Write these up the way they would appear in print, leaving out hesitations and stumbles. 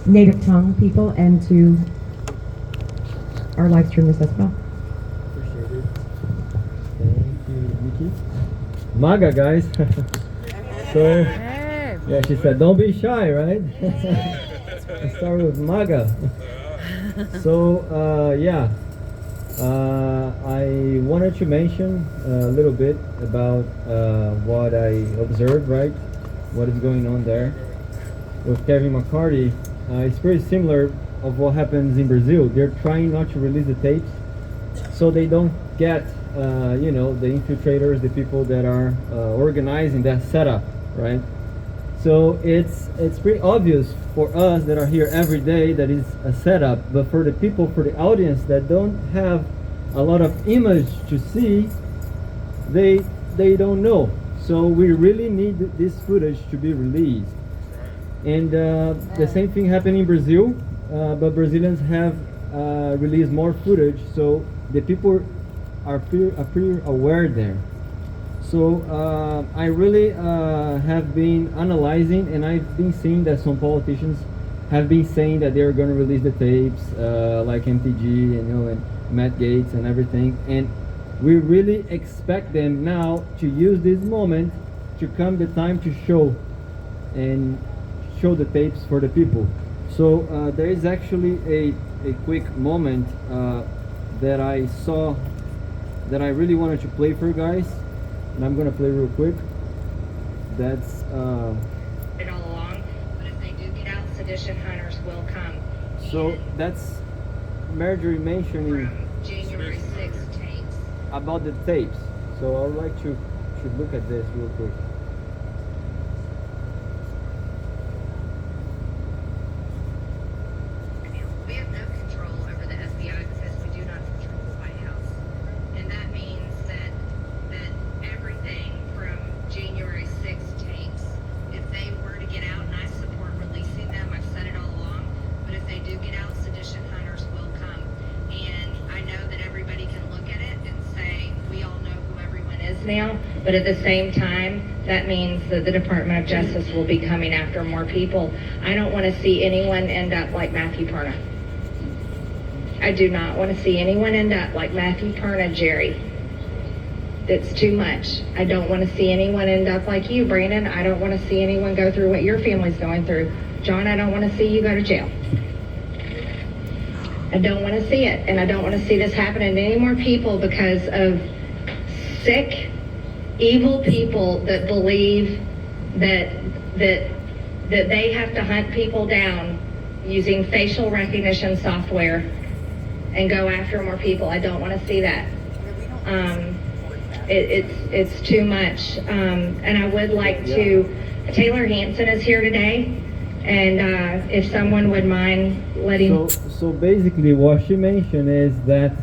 native tongue people and to our live streamers as well. Appreciate it. Thank you, Mickey. MAGA, guys. So, yeah, she said, don't be shy, right? Let's start with MAGA. So, yeah. I wanted to mention a little bit about what I observed, right? What is going on there with Kevin McCarthy. It's pretty similar of what happens in Brazil. They're trying not to release the tapes so they don't get, the infiltrators, the people that are organizing that setup, right? So it's pretty obvious for us that are here every day that is a setup, but for the people, for the audience that don't have a lot of image to see, they don't know. So we really need this footage to be released. And the same thing happened in Brazil, but Brazilians have released more footage, so the people are pretty aware there. So I really have been analyzing, and I've been seeing that some politicians have been saying that they're going to release the tapes, like MTG, and Matt Gaetz and everything. And we really expect them now to use this moment to come the time to show the tapes for the people. So there is actually a quick moment that I saw that I really wanted to play for you guys, and I'm gonna play real quick. That's it all along, but if they do get out, sedition hunters will come. So that's Marjorie mentioning From January 6th tapes. about the tapes. So I would like to look at this real quick. We have no control over the FBI because we do not control the White House. And that means that everything from January 6th tapes, if they were to get out, and I support releasing them, I've said it all along, but if they do get out, sedition hunters will come. And I know that everybody can look at it and say, we all know who everyone is now, but at the same time, that means that the Department of Justice will be coming after more people. I don't want to see anyone end up like Matthew Perna. I do not want to see anyone end up like Matthew Perna, Jerry. That's too much. I don't want to see anyone end up like you, Brandon. I don't want to see anyone go through what your family's going through. John, I don't want to see you go to jail. I don't want to see it, and I don't want to see this happen to any more people because of sick, evil people that believe that they have to hunt people down using facial recognition software and go after more people. I don't want to see that. It's too much. And I would like to. Taylor Hanson is here today, and if someone would mind letting. So basically, what she mentioned is that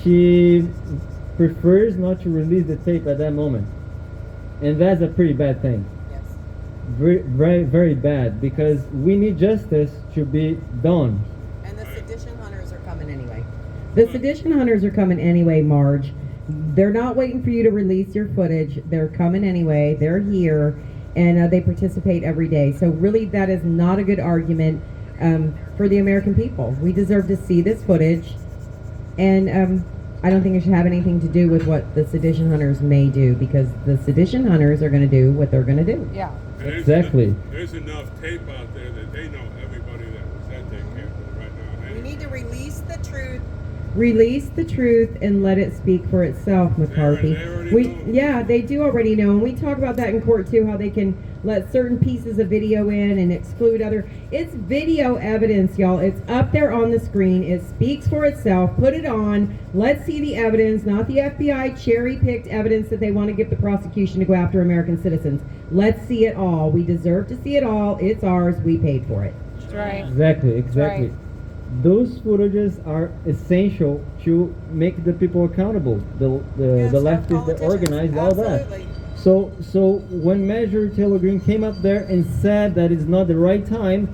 she prefers not to release the tape at that moment, and that's a pretty bad thing. Yes. Very, very, very bad, because we need justice to be done. And the sedition hunters are coming anyway. The sedition hunters are coming anyway, Marge. They're not waiting for you to release your footage. They're coming anyway. They're here, and they participate every day. So really, that is not a good argument for the American people. We deserve to see this footage, and I don't think it should have anything to do with what the sedition hunters may do, because the sedition hunters are going to do what they're going to do. Yeah. Exactly. There's enough tape out there that they know everybody that was at that camp right now. We need to release the truth. Release the truth and let it speak for itself, McCarthy. They already know. Yeah, they do already know, and we talk about that in court too, how they can let certain pieces of video in and exclude other. It's video evidence, y'all. It's up there on the screen. It speaks for itself. Put it on. Let's see the evidence, not the FBI cherry-picked evidence that they want to give the prosecution to go after American citizens. Let's see it all. We deserve to see it all. It's ours. We paid for it. That's right. Exactly. Right. Those footages are essential to make the people accountable. The leftists that organize all Absolutely. that. So when Major Taylor Greene came up there and said that it's not the right time,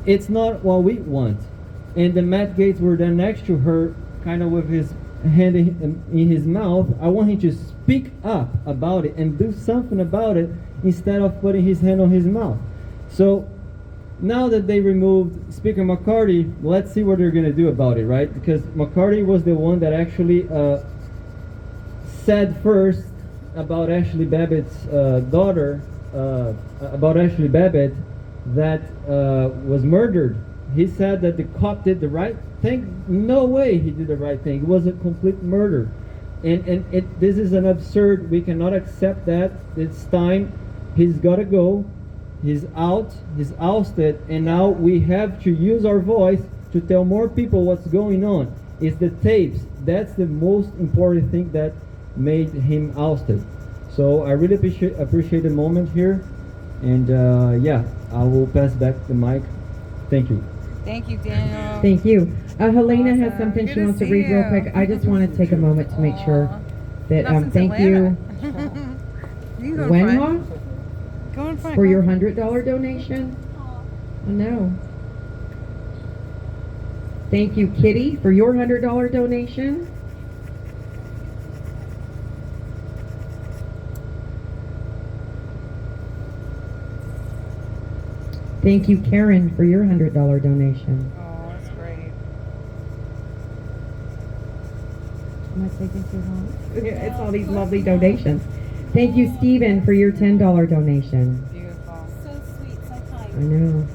it's not what we want. And the Matt Gaetz were there next to her, kind of with his hand in his mouth. I want him to speak up about it and do something about it instead of putting his hand on his mouth. So now that they removed Speaker McCarthy, let's see what they're going to do about it, right? Because McCarthy was the one that actually said first about Ashley Babbitt's daughter, about Ashley Babbitt, that was murdered. He said that the cop did the right thing. No way he did the right thing. It was a complete murder. This is an absurd. We cannot accept that. It's time. He's got to go. He's out. He's ousted. And now we have to use our voice to tell more people what's going on. It's the tapes. That's the most important thing that made him ousted. So I really appreciate the moment here. And yeah, I will pass back the mic. Thank you. Thank you, Daniel. Thank you. Helena has Awesome. something Good she to wants to see read real you. quick. I just want to take a moment to make sure that Not since thank Atlanta. you, You can go in Wenhua, front. Go in front. for go your in $100 donation. I know. Thank you, Kitty, for your $100 donation. Thank you, Karen, for your $100 donation. Oh, that's great. Am I taking too long? It's all these lovely donations. Thank you, Stephen, for your $10 donation. Beautiful. So sweet, so kind. I know.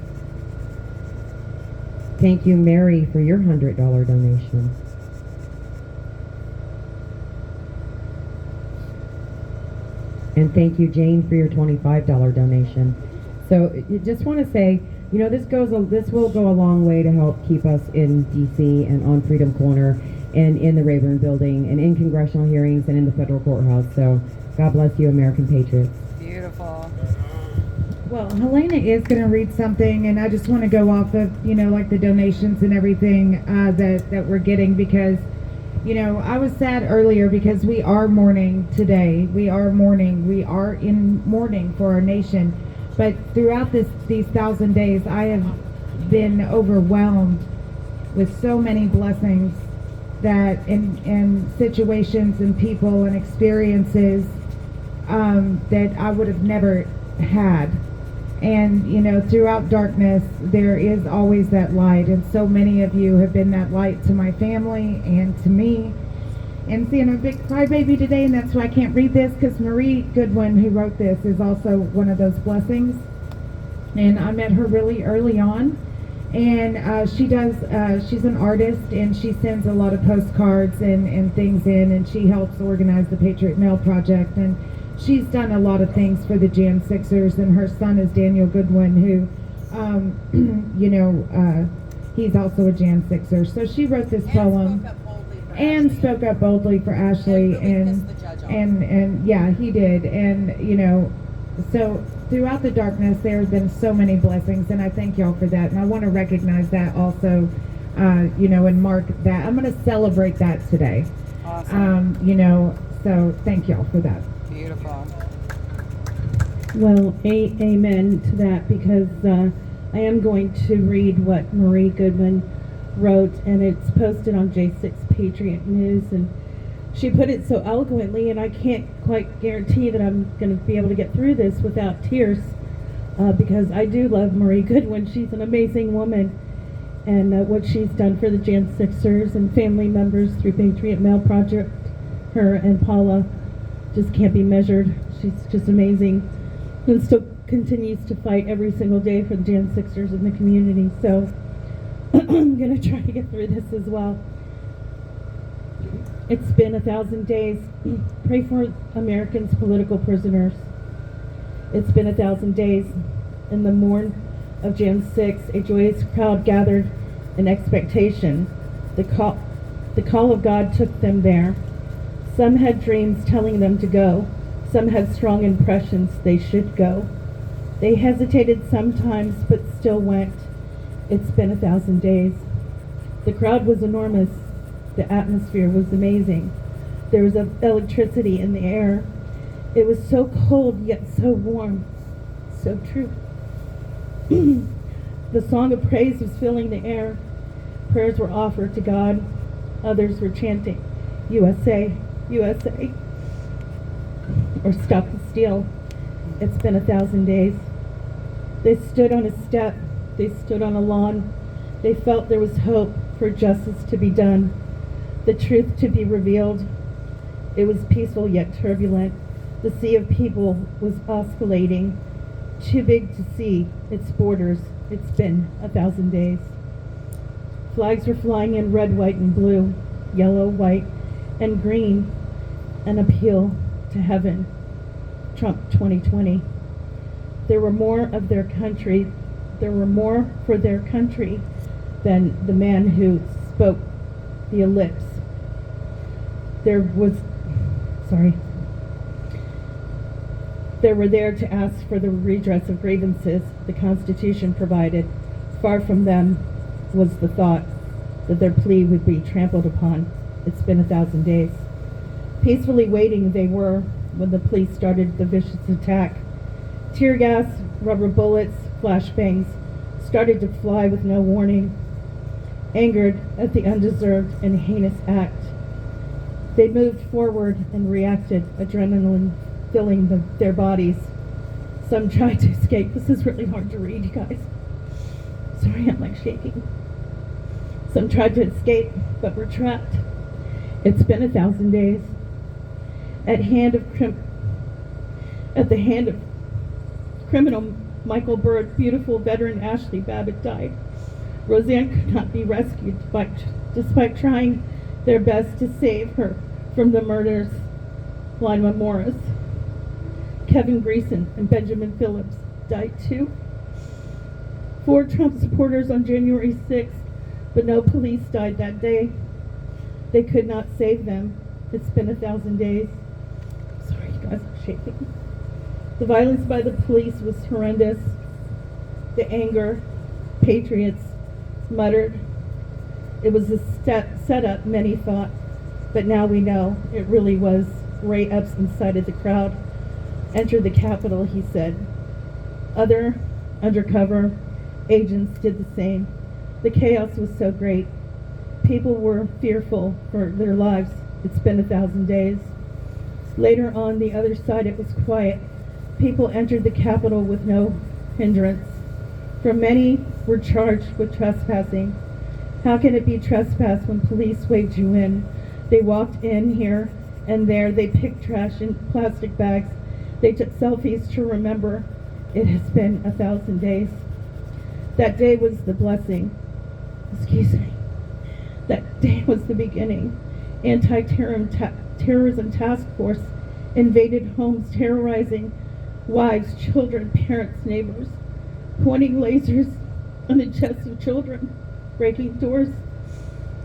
Thank you, Mary, for your $100 donation. And thank you, Jane, for your $25 donation. So you just want to say, you know, this will go a long way to help keep us in DC and on Freedom Corner and in the Rayburn Building and in congressional hearings and in the federal courthouse. So God bless you, American patriots. Beautiful. Well, Helena is going to read something, and I just want to go off of, you know, like the donations and everything that we're getting, because, you know, I was sad earlier because we are mourning today. We are mourning. We are in mourning for our nation. But throughout these 1,000 days, I have been overwhelmed with so many blessings that in situations and people and experiences that I would have never had. And, you know, throughout darkness, there is always that light. And so many of you have been that light to my family and to me. And see, I'm a big crybaby today, and that's why I can't read this, because Marie Goodwin, who wrote this, is also one of those blessings. And I met her really early on. And she's an artist, and she sends a lot of postcards and things in, and she helps organize the Patriot Mail Project. And she's done a lot of things for the Jan Sixers, and her son is Daniel Goodwin, who, you know, he's also a Jan Sixer. So she wrote this poem. Spoke up boldly for Ashley, and yeah, he did. And, you know, so throughout the darkness, there have been so many blessings, and I thank y'all for that. And I want to recognize that also, you know, and mark that. I'm going to celebrate that today. Awesome. You know, so thank y'all for that. Beautiful. Well, amen to that, because I am going to read what Marie Goodwin wrote, and it's posted on J6 Patriot News, and she put it so eloquently, and I can't quite guarantee that I'm going to be able to get through this without tears, because I do love Marie Goodwin. She's an amazing woman, and what she's done for the Jan Sixers and family members through Patriot Mail Project, her and Paula, just can't be measured. She's just amazing, and still continues to fight every single day for the Jan Sixers in the community. So I'm going to try to get through this as well. It's been 1,000 days. Pray for Americans' political prisoners. It's been 1,000 days. In the morn of Jan 6, a joyous crowd gathered in expectation. The call of God took them there. Some had dreams telling them to go. Some had strong impressions they should go. They hesitated sometimes, but still went. It's been 1,000 days. The crowd was enormous. The atmosphere was amazing. There was electricity in the air. It was so cold yet so warm. So true. The song of praise was filling the air. Prayers were offered to God. Others were chanting, USA, USA, or Stop the Steal. It's been 1,000 days. They stood on a step They stood on a lawn. They felt there was hope for justice to be done, the truth to be revealed. It was peaceful yet turbulent. The sea of people was oscillating, too big to see its borders. It's been 1,000 days. Flags were flying in red, white, and blue, yellow, white, and green. An appeal to heaven. Trump 2020. There were more of their country. There were more for their country than the man who spoke the ellipse. They were there to ask for the redress of grievances the Constitution provided. Far from them was the thought that their plea would be trampled upon. It's been 1,000 days. Peacefully waiting they were when the police started the vicious attack. Tear gas, rubber bullets, flashbangs started to fly with no warning. Angered at the undeserved and heinous act, they moved forward and reacted, adrenaline filling their bodies. Some tried to escape. This is really hard to read, you guys. Sorry, I'm like shaking. Some tried to escape, but were trapped. It's been 1,000 days. At the hand of criminal Michael Byrd, beautiful veteran Ashley Babbitt died. Roseanne could not be rescued despite trying their best to save her from the murders. Lima Morris, Kevin Greason, and Benjamin Phillips died too. 4 Trump supporters on January 6th, but no police died that day. They could not save them. It's been 1,000 days. Sorry, you guys, I'm shaking. The violence by the police was horrendous. The anger, patriots muttered. It was a setup, many thought, but now we know it really was. Ray Epps incited the crowd. Enter the Capitol, he said. Other undercover agents did the same. The chaos was so great. People were fearful for their lives. It's been 1,000 days. Later on the other side, it was quiet. People entered the Capitol with no hindrance. For many were charged with trespassing. How can it be trespass when police waved you in? They walked in here and there. They picked trash in plastic bags. They took selfies to remember. It has been 1,000 days. That day was the blessing. Excuse me. That day was the beginning. Anti-terrorism task force invaded homes, terrorizing wives, children, parents, neighbors, pointing lasers on the chests of children, breaking doors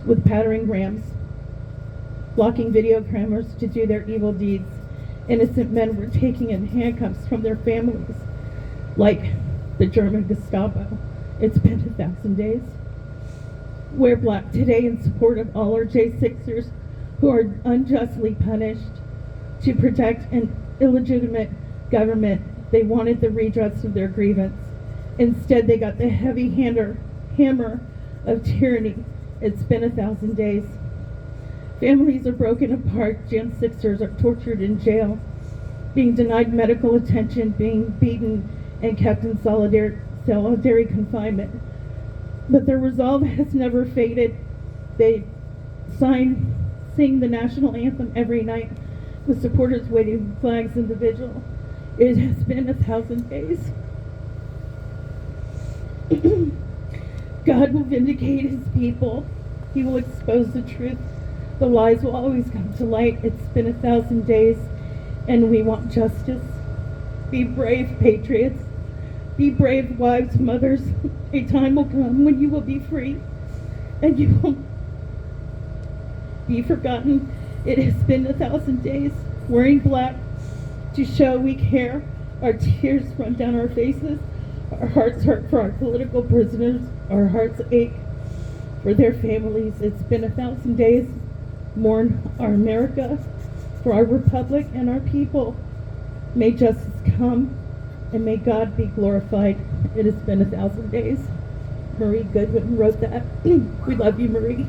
with battering rams, blocking video cameras to do their evil deeds. Innocent men were taken in handcuffs from their families, like the German Gestapo. It's been 1,000 days. Wear black today in support of all our J6ers who are unjustly punished. To protect an illegitimate government, they wanted the redress of their grievance. Instead, they got the heavy hammer of tyranny. It's been 1,000 days. Families are broken apart. Jan Sixers are tortured in jail, being denied medical attention, being beaten, and kept in solitary confinement. But their resolve has never faded. They sing the national anthem every night with supporters waving flags in the vigil. It has been 1,000 days. God will vindicate his people. He will expose the truth. The lies will always come to light. It's been 1,000 days, and we want justice. Be brave, patriots. Be brave, wives, mothers. A time will come when you will be free, and you won't be forgotten. It has been 1,000 days. Wearing black to show we care. Our tears run down our faces. Our hearts hurt for our political prisoners. Our hearts ache for their families. It's been 1,000 days. Mourn our America, for our republic and our people. May justice come, and may God be glorified. It has been 1,000 days. Marie Goodwin wrote that. We love you, Marie.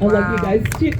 I love you guys too.